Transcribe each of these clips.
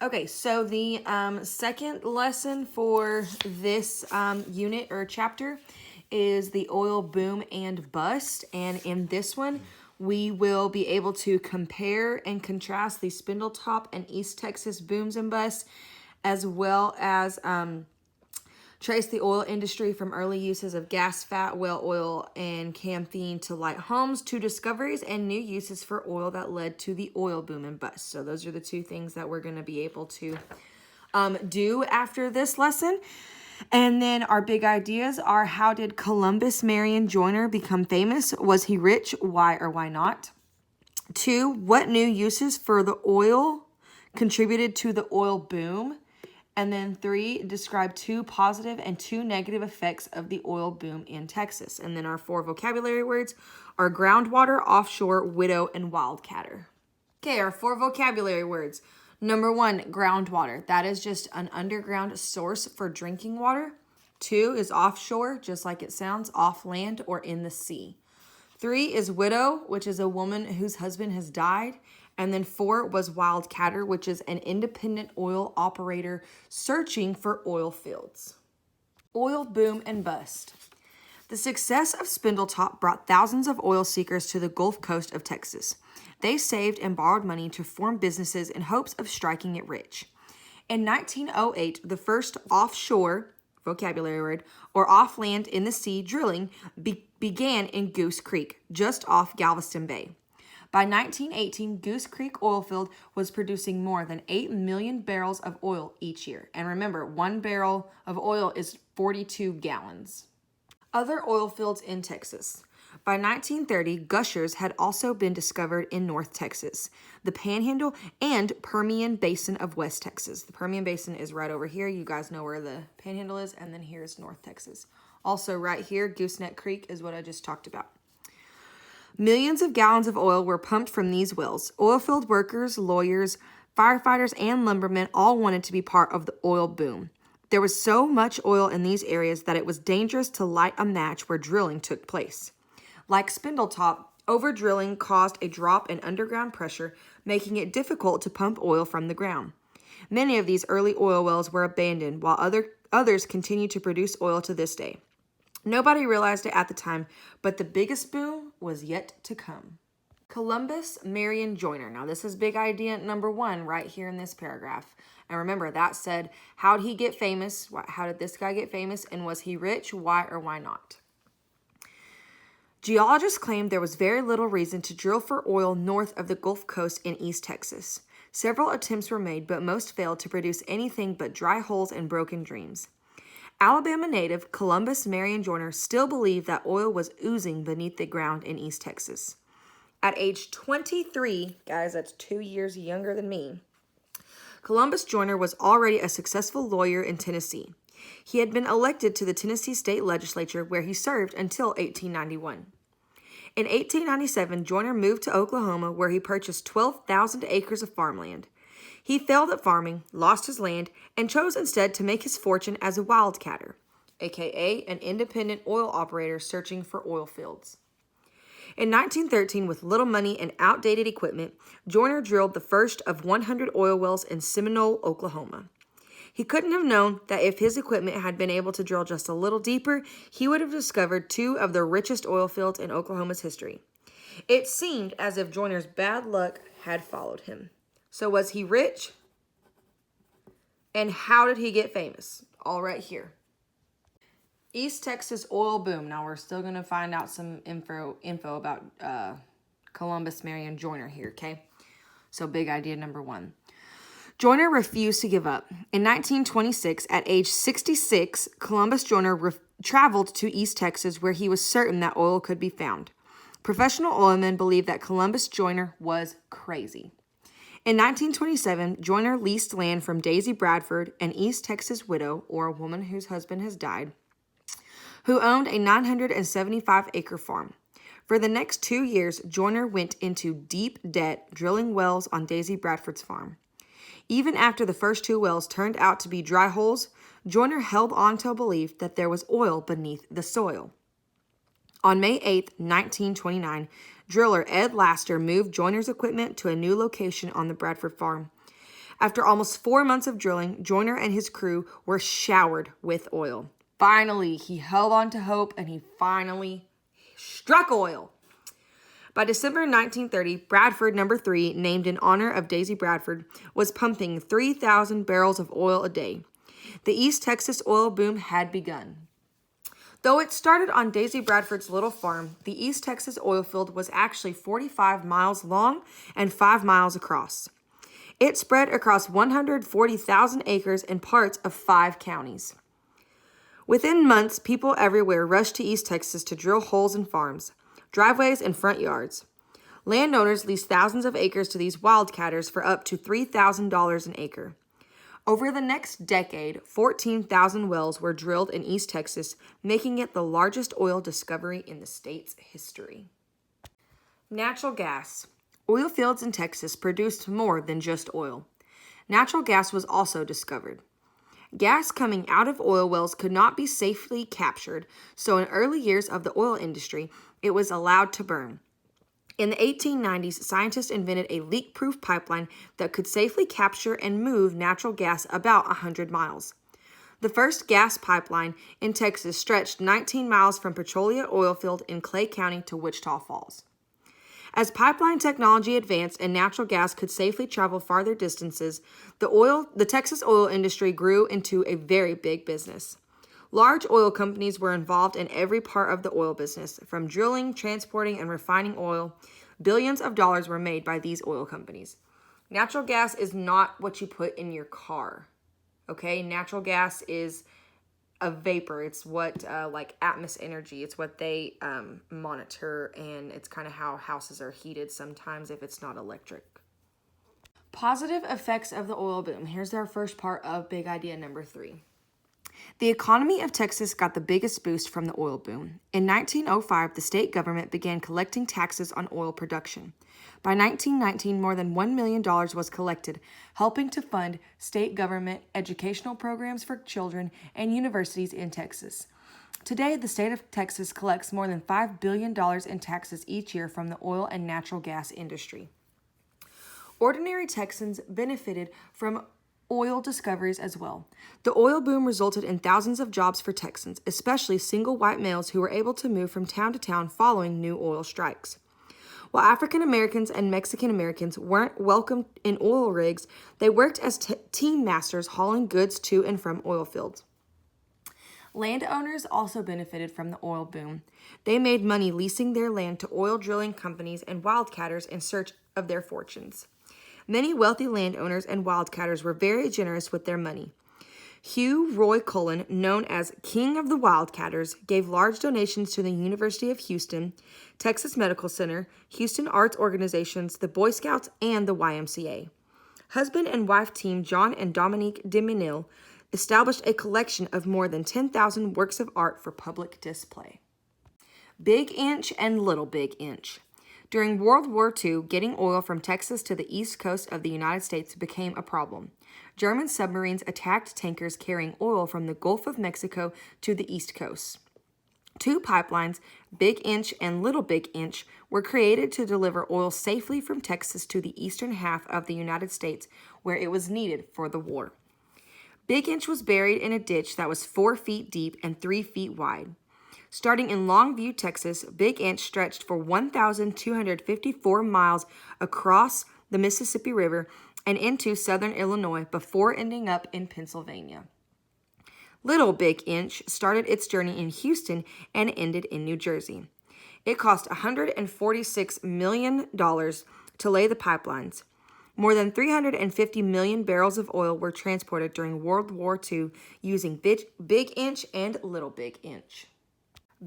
Okay, so the second lesson for this unit or chapter is the oil boom and bust. And in this one, we will be able to compare and contrast the Spindletop and East Texas booms and busts, as well as trace the oil industry from early uses of gas, fat, whale oil, and camphene to light homes to discoveries and new uses for oil that led to the oil boom and bust. So those are the two things that we're going to be able to do after this lesson. And then our big ideas are: how did Columbus Marion Joyner become famous? Was he rich? Why or why not? 2, what new uses for the oil contributed to the oil boom? And then 3, describe 2 positive and 2 negative effects of the oil boom in Texas. And then our 4 vocabulary words are groundwater, offshore, widow, and wildcatter. Okay, our 4 vocabulary words. Number 1, groundwater. That is just an underground source for drinking water. 2 is offshore, just like it sounds, off land or in the sea. 3 is widow, which is a woman whose husband has died. And then 4 was wildcatter, which is an independent oil operator searching for oil fields. Oil boom and bust. The success of Spindletop brought thousands of oil seekers to the Gulf Coast of Texas. They saved and borrowed money to form businesses in hopes of striking it rich. In 1908, the first offshore, vocabulary word, or off land in the sea drilling began in Goose Creek, just off Galveston Bay. By 1918, Goose Creek oil field was producing more than 8 million barrels of oil each year. And remember, 1 barrel of oil is 42 gallons. Other oil fields in Texas. By 1930, gushers had also been discovered in North Texas, the Panhandle, and Permian Basin of West Texas. The Permian Basin is right over here. You guys know where the Panhandle is, and then here's North Texas. Also right here, Gooseneck Creek is what I just talked about. Millions of gallons of oil were pumped from these wells. Oilfield workers, lawyers, firefighters, and lumbermen all wanted to be part of the oil boom. There was so much oil in these areas that it was dangerous to light a match where drilling took place. Like Spindletop, over-drilling caused a drop in underground pressure, making it difficult to pump oil from the ground. Many of these early oil wells were abandoned, while others continue to produce oil to this day. Nobody realized it at the time, but the biggest boom was yet to come. Columbus Marion Joyner. Now, this is big idea number 1 right here in this paragraph. And remember, that said, how did he get famous? How did this guy get famous? And was he rich? Why or why not? Geologists claimed there was very little reason to drill for oil north of the Gulf Coast in East Texas. Several attempts were made, but most failed to produce anything but dry holes and broken dreams. Alabama native Columbus Marion Joyner still believed that oil was oozing beneath the ground in East Texas. At age 23, guys, that's 2 years younger than me, Columbus Joyner was already a successful lawyer in Tennessee. He had been elected to the Tennessee State Legislature, where he served until 1891. In 1897, Joyner moved to Oklahoma, where he purchased 12,000 acres of farmland. He failed at farming, lost his land, and chose instead to make his fortune as a wildcatter, aka an independent oil operator searching for oil fields. In 1913, with little money and outdated equipment, Joyner drilled the first of 100 oil wells in Seminole, Oklahoma. He couldn't have known that if his equipment had been able to drill just a little deeper, he would have discovered 2 of the richest oil fields in Oklahoma's history. It seemed as if Joyner's bad luck had followed him. So was he rich? And how did he get famous? All right here. East Texas oil boom. Now we're still going to find out some info about Columbus Marion Joyner here, okay? So big idea number 1. Joyner refused to give up. In 1926, at age 66, Columbus Joyner traveled to East Texas, where he was certain that oil could be found. Professional oilmen believed that Columbus Joyner was crazy. In 1927, Joyner leased land from Daisy Bradford, an East Texas widow, or a woman whose husband has died, who owned a 975-acre farm. For the next 2 years, Joyner went into deep debt drilling wells on Daisy Bradford's farm. Even after the first 2 wells turned out to be dry holes, Joyner held on to a belief that there was oil beneath the soil. On May 8, 1929, driller Ed Laster moved Joyner's equipment to a new location on the Bradford farm. After almost 4 months of drilling, Joyner and his crew were showered with oil. Finally, he held on to hope and he finally struck oil. By December 1930, Bradford No. 3, named in honor of Daisy Bradford, was pumping 3,000 barrels of oil a day. The East Texas oil boom had begun. Though it started on Daisy Bradford's little farm, the East Texas oil field was actually 45 miles long and 5 miles across. It spread across 140,000 acres in parts of 5 counties. Within months, people everywhere rushed to East Texas to drill holes in farms, driveways, and front yards. Landowners leased thousands of acres to these wildcatters for up to $3,000 an acre. Over the next decade, 14,000 wells were drilled in East Texas, making it the largest oil discovery in the state's history. Natural gas. Oil fields in Texas produced more than just oil. Natural gas was also discovered. Gas coming out of oil wells could not be safely captured, so in early years of the oil industry, it was allowed to burn. In the 1890s, scientists invented a leak-proof pipeline that could safely capture and move natural gas about 100 miles. The first gas pipeline in Texas stretched 19 miles from Petrolia oil field in Clay County to Wichita Falls. As pipeline technology advanced and natural gas could safely travel farther distances, the Texas oil industry grew into a very big business. Large oil companies were involved in every part of the oil business, from drilling, transporting, and refining oil. Billions of dollars were made by these oil companies. Natural gas is not what you put in your car, okay? Natural gas is a vapor. It's what, like Atmos Energy, it's what they monitor, and it's kind of how houses are heated sometimes if it's not electric. Positive effects of the oil boom. Here's our first part of big idea number 3. The economy of Texas got the biggest boost from the oil boom. In 1905, the state government began collecting taxes on oil production. By 1919, more than $1 million was collected, helping to fund state government educational programs for children and universities in Texas. Today, the state of Texas collects more than $5 billion in taxes each year from the oil and natural gas industry. Ordinary Texans benefited from oil discoveries as well. The oil boom resulted in thousands of jobs for Texans, especially single white males who were able to move from town to town following new oil strikes. While African Americans and Mexican Americans weren't welcomed in oil rigs, they worked as team masters hauling goods to and from oil fields. Landowners also benefited from the oil boom. They made money leasing their land to oil drilling companies and wildcatters in search of their fortunes. Many wealthy landowners and wildcatters were very generous with their money. Hugh Roy Cullen, known as King of the Wildcatters, gave large donations to the University of Houston, Texas Medical Center, Houston Arts Organizations, the Boy Scouts, and the YMCA. Husband and wife team John and Dominique DeMinil established a collection of more than 10,000 works of art for public display. Big Inch and Little Big Inch. During World War II, getting oil from Texas to the east coast of the United States became a problem. German submarines attacked tankers carrying oil from the Gulf of Mexico to the east coast. 2 pipelines, Big Inch and Little Big Inch, were created to deliver oil safely from Texas to the eastern half of the United States, where it was needed for the war. Big Inch was buried in a ditch that was 4 feet deep and 3 feet wide. Starting in Longview, Texas, Big Inch stretched for 1,254 miles across the Mississippi River and into southern Illinois before ending up in Pennsylvania. Little Big Inch started its journey in Houston and ended in New Jersey. It cost $146 million to lay the pipelines. More than 350 million barrels of oil were transported during World War II using Big Inch and Little Big Inch.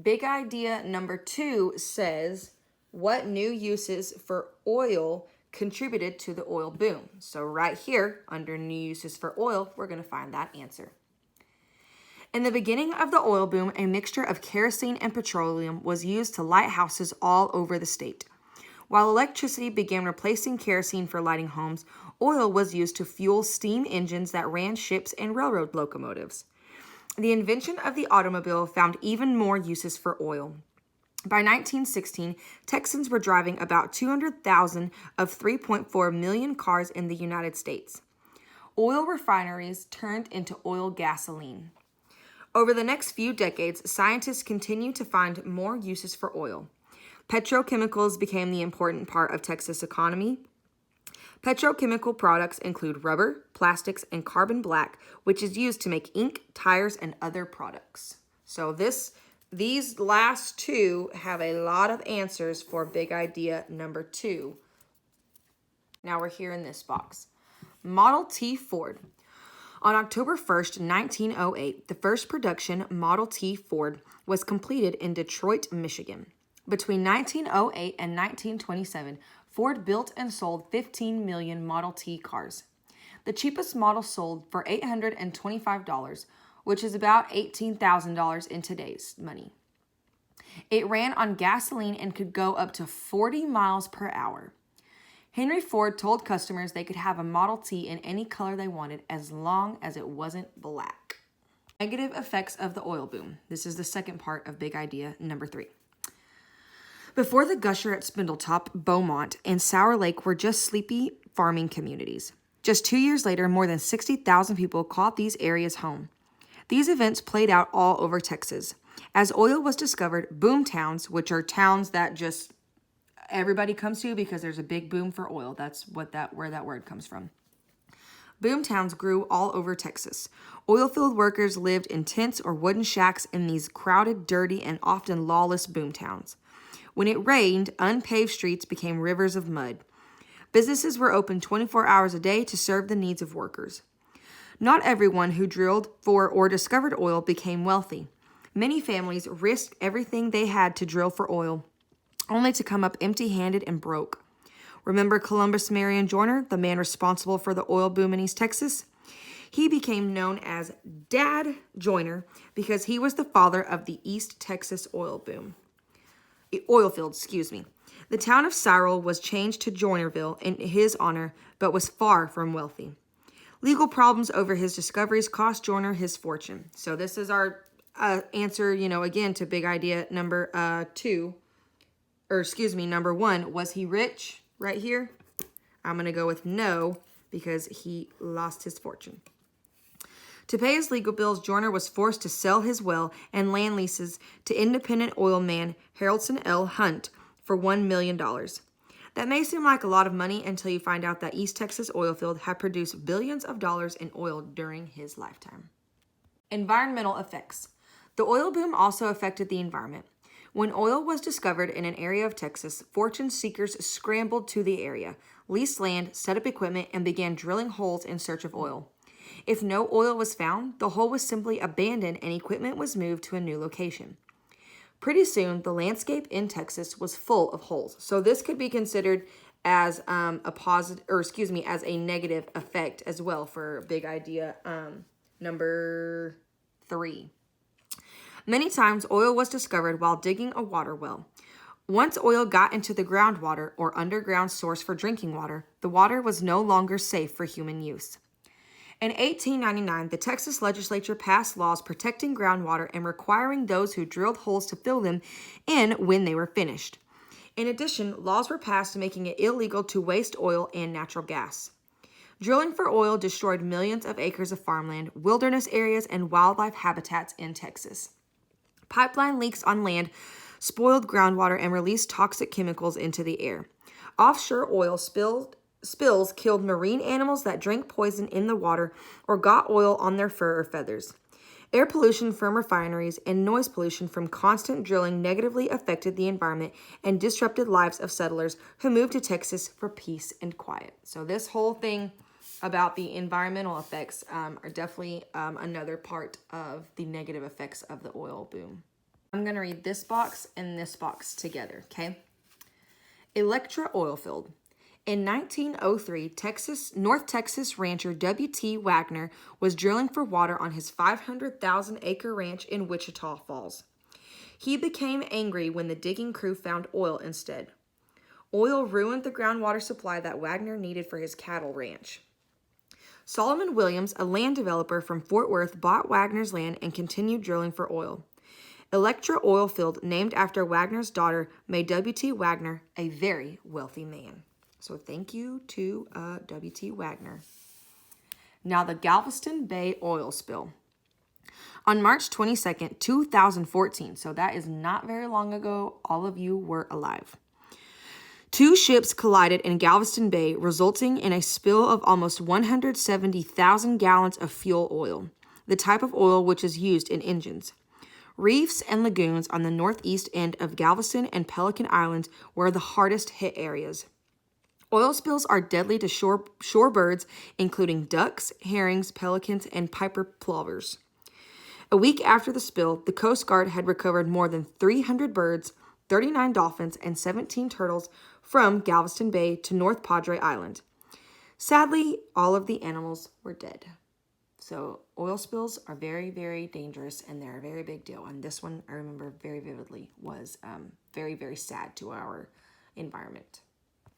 Big idea number 2 says, what new uses for oil contributed to the oil boom? So right here, under new uses for oil, we're going to find that answer. In the beginning of the oil boom, a mixture of kerosene and petroleum was used to light houses all over the state. While electricity began replacing kerosene for lighting homes, oil was used to fuel steam engines that ran ships and railroad locomotives. The invention of the automobile found even more uses for oil. By 1916, Texans were driving about 200,000 of 3.4 million cars in the United States. Oil refineries turned into oil gasoline. Over the next few decades, scientists continued to find more uses for oil. Petrochemicals became the important part of Texas' economy. Petrochemical products include rubber, plastics, and carbon black, which is used to make ink, tires, and other products. So these last two have a lot of answers for big idea number 2. Now we're here in this box. Model T Ford. On October 1st, 1908, the first production Model T Ford was completed in Detroit, Michigan. Between 1908 and 1927, Ford built and sold 15 million Model T cars. The cheapest model sold for $825, which is about $18,000 in today's money. It ran on gasoline and could go up to 40 miles per hour. Henry Ford told customers they could have a Model T in any color they wanted as long as it wasn't black. Negative effects of the oil boom. This is the second part of big idea number 3. Before the Gusher at Spindletop, Beaumont, and Sour Lake were just sleepy farming communities. Just 2 years later, more than 60,000 people called these areas home. These events played out all over Texas. As oil was discovered, boom towns, which are towns that just everybody comes to because there's a big boom for oil. That's where that word comes from. Boom towns grew all over Texas. Oilfield workers lived in tents or wooden shacks in these crowded, dirty, and often lawless boom towns. When it rained, unpaved streets became rivers of mud. Businesses were open 24 hours a day to serve the needs of workers. Not everyone who drilled for or discovered oil became wealthy. Many families risked everything they had to drill for oil, only to come up empty-handed and broke. Remember Columbus Marion Joyner, the man responsible for the oil boom in East Texas? He became known as Dad Joyner because he was the father of the East Texas oil field. The town of Cyril was changed to Joynerville in his honor, but was far from wealthy. Legal problems over his discoveries cost Joyner his fortune. So this is our answer, again, to big idea number 1. Was he rich? Right here. I'm going to go with no, because he lost his fortune. To pay his legal bills, Joyner was forced to sell his well and land leases to independent oil man Haroldson L. Hunt for $1 million. That may seem like a lot of money until you find out that East Texas oil field had produced billions of dollars in oil during his lifetime. Environmental effects. The oil boom also affected the environment. When oil was discovered in an area of Texas, fortune seekers scrambled to the area, leased land, set up equipment, and began drilling holes in search of oil. If no oil was found, the hole was simply abandoned and equipment was moved to a new location. Pretty soon, the landscape in Texas was full of holes. So this could be considered as as a negative effect as well for big idea number 3. Many times, oil was discovered while digging a water well. Once oil got into the groundwater or underground source for drinking water, the water was no longer safe for human use. In 1899, the Texas legislature passed laws protecting groundwater and requiring those who drilled holes to fill them in when they were finished. In addition, laws were passed making it illegal to waste oil and natural gas. Drilling for oil destroyed millions of acres of farmland, wilderness areas, and wildlife habitats in Texas. Pipeline leaks on land spoiled groundwater and released toxic chemicals into the air. Offshore oil spills killed marine animals that drank poison in the water or got oil on their fur or feathers. Air pollution from refineries and noise pollution from constant drilling negatively affected the environment and disrupted lives of settlers who moved to Texas for peace and quiet. So this whole thing about the environmental effects are definitely another part of the negative effects of the oil boom. I'm going to read this box and this box together, okay? Electra Oilfield. In 1903, North Texas rancher W.T. Wagner was drilling for water on his 500,000-acre ranch in Wichita Falls. He became angry when the digging crew found oil instead. Oil ruined the groundwater supply that Wagner needed for his cattle ranch. Solomon Williams, a land developer from Fort Worth, bought Wagner's land and continued drilling for oil. Electra Oilfield, named after Wagner's daughter, made W.T. Wagner a very wealthy man. So thank you to W.T. Wagner. Now, the Galveston Bay oil spill. On March 22nd, 2014, so that is not very long ago, all of you were alive. 2 ships collided in Galveston Bay, resulting in a spill of almost 170,000 gallons of fuel oil, the type of oil which is used in engines. Reefs and lagoons on the northeast end of Galveston and Pelican Islands were the hardest hit areas. Oil spills are deadly to shore birds, including ducks, herrings, pelicans, and piper plovers. A week after the spill, the Coast Guard had recovered more than 300 birds, 39 dolphins, and 17 turtles from Galveston Bay to North Padre Island. Sadly, all of the animals were dead. So oil spills are very, very dangerous, and they're a very big deal. And this one, I remember very vividly, was very, very sad to our environment.